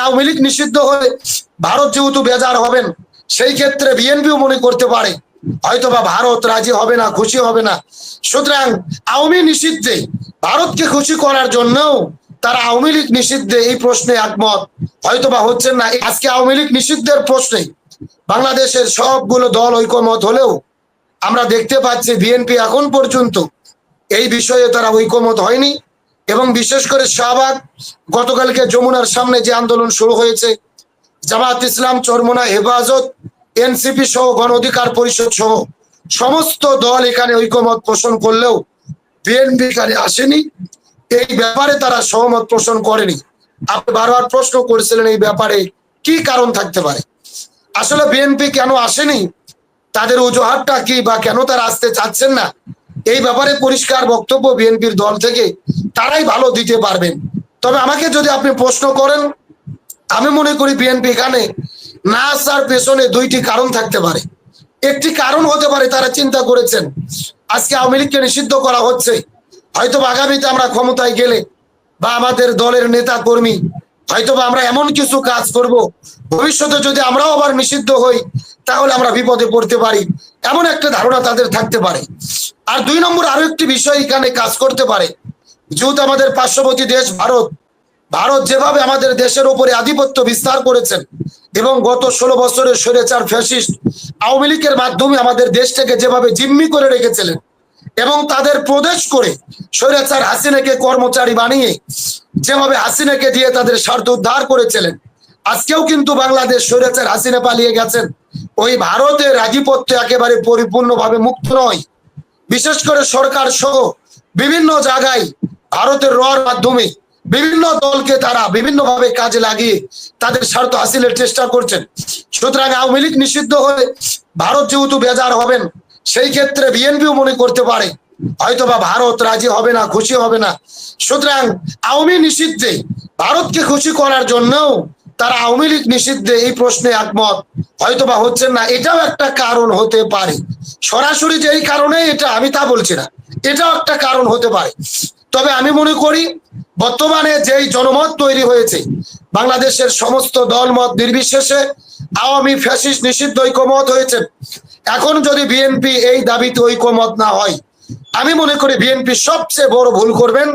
আওয়ামী লীগ নিষিদ্ধ হয়ে ভারত যেহেতু বেজার হবেন, সেই ক্ষেত্রে বিএনপিও মনে করতে পারে হয়তোবা ভারত রাজি হবে না, খুশি হবে না। সুতরাং আওয়ামী নিষিদ্ধে ভারতকে খুশি করার জন্যও তারা আওয়ামী লীগ নিষিদ্ধে এই প্রশ্নে একমত হয়তোবা হচ্ছেন না। আজকে আওয়ামী লীগ নিষিদ্ধের প্রশ্নে বাংলাদেশের সবগুলো দল ঐকমত হলেও আমরা দেখতে পাচ্ছি বিএনপি এখন পর্যন্ত এই বিষয়ে তারা ঐকমত হয়নি। এবং বিশেষ করে শাহবাগ, গতকালকে যমুনার সামনে যে আন্দোলন শুরু হয়েছে, জামাত ইসলাম, চরমোনা, হেফাজত, এনসিপি সহ গণ অধিকার পরিষদ সহ সমস্ত দল এখানে ঐকমত পোষণ করলেও বিএনপি এখানে আসেনি। এই ব্যাপারে তারা সহমত পোষণ করেনি। আপনি বারবার প্রশ্ন করেছিলেন এই ব্যাপারে কি কারণ থাকতে পারে। আসলে বিএনপি কেন আসেনি, তাদের অজুহাতটা কি, বা কেন তারা আসতে চাচ্ছেন না, এই ব্যাপারে পরিষ্কার বক্তব্য বিএনপির দল থেকে তারাই ভালো দিতে পারবেন। তবে আমাকে যদি আপনি প্রশ্ন করেন, আমি মনে করি বিএনপি এখানে না আসার পেছনে দুইটি কারণ থাকতে পারে। একটি কারণ হতে পারে তারা চিন্তা করেছেন আজকে আওয়ামী লীগকে নিষিদ্ধ করা হচ্ছে, হয়তো আগামীতে আমরা ক্ষমতায় গেলে বা আমাদের দলের নেতা কর্মী হয়তোবা আমরা এমন কিছু কাজ করব, ভবিষ্যতে যদি আমরাও আবার নিষিদ্ধ হই তাহলে আমরা বিপদে পড়তে পারি, এমন একটা ধারণা তাদের থাকতে পারে। আর দুই নম্বর আরো একটি বিষয় এখানে কাজ করতে পারে, যেহেতু আমাদের পার্শ্ববর্তী দেশ ভারত যেভাবে আমাদের দেশের উপরে আধিপত্য বিস্তার করেছেন এবং গত 16 বছরের স্বৈরাচার ফ্যাসিস্ট আওয়ামী লীগের মাধ্যমে আমাদের দেশটাকে যেভাবে জিম্মি করে রেখেছিলেন এবং তাদের প্রদেশ করে স্বৈরাচার হাসিনাকে কর্মচারী বানিয়ে যেভাবে হাসিনাকে দিয়ে তাদের স্বার্থ উদ্ধার করেছিলেন, আজকেও কিন্তু বাংলাদেশ স্বৈরাচার হাসিনা পালিয়ে গেছেন, ওই ভারতের আধিপত্য একেবারে পরিপূর্ণভাবে মুক্ত নয়। বিশেষ করে সরকার সহ বিভিন্ন জায়গায় ভারতের রর মাধ্যমে বিভিন্ন দলকে তারা বিভিন্নভাবে কাজে লাগিয়ে তাদের স্বার্থ হাসিলের চেষ্টা করছেন। সুতরাং আওয়ামী লীগ নিষিদ্ধ হয়ে ভারত যেহেতু বেজার হবেন, সেই ক্ষেত্রে বিএনপিও মনে করতে পারে হয়তোবা ভারত রাজি হবে না, খুশি হবে না। সুতরাং আওয়ামী নিষিদ্ধে ভারতকে খুশি করার জন্যও তারা আওয়ামী লীগ নিষিদ্ধে এই প্রশ্নে একমত হয়তোবা হচ্ছেন না। এটাও একটা কারণ হতে পারে। সরাসরি যে এই কারণে এটা আমি তা বলছি না, এটাও একটা কারণ হতে পারে। তবে আমি মনে করি বর্তমানে যেই জনমত তৈরি হয়েছে, বাংলাদেশের সমস্ত দলমত নির্বিশেষে আওয়ামী ফ্যাসিস্ট নিষিদ্ধ ঐকমত হয়েছে। এখন যদি বিএনপি এই দাবিতে ঐকমত না হয়, আমি মনে করি বিএনপি সবচেয়ে বড় ভুল করবেন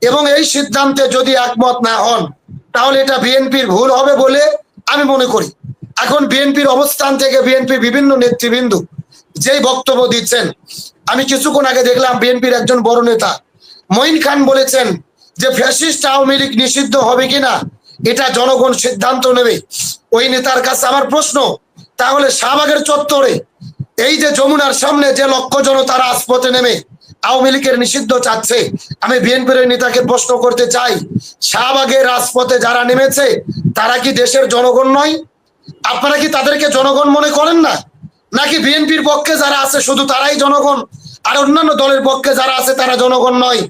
এবং এই সিদ্ধান্তে যদি একমত না হন তাহলে এটা বিএনপির ভুল হবে বলে আমি মনে করি। এখন বিএনপির অবস্থান থেকে বিএনপি বিভিন্ন নেতৃবৃন্দ যেই বক্তব্য দিচ্ছেন, আমি কিছুক্ষণ আগে দেখলাম বিএনপির একজন বড় নেতা মঈন খান বলেছেন যে ফ্যাসিস্ট আওয়ামী লীগ নিষিদ্ধ হবে কিনা এটা জনগণ সিদ্ধান্ত নেবে। ওই নেতার কাছে আমার প্রশ্ন, তাহলে শাহবাগের চত্বরে এই যে যমুনার সামনে যে লক্ষ জনতা রাজপথে নেমে আওয়ামী লীগের নিষিদ্ধ চাচ্ছে, আমি বিএনপির নেতাকে প্রশ্ন করতে চাই, শাহবাগের রাজপথে যারা নেমেছে তারা কি দেশের জনগণ নয়? আপনারা কি তাদেরকে জনগণ মনে করেন না? নাকি বিএনপির পক্ষে যারা আছে শুধু তারাই জনগণ আর অন্যান্য দলের পক্ষে যারা আছে তারা জনগণ নয়?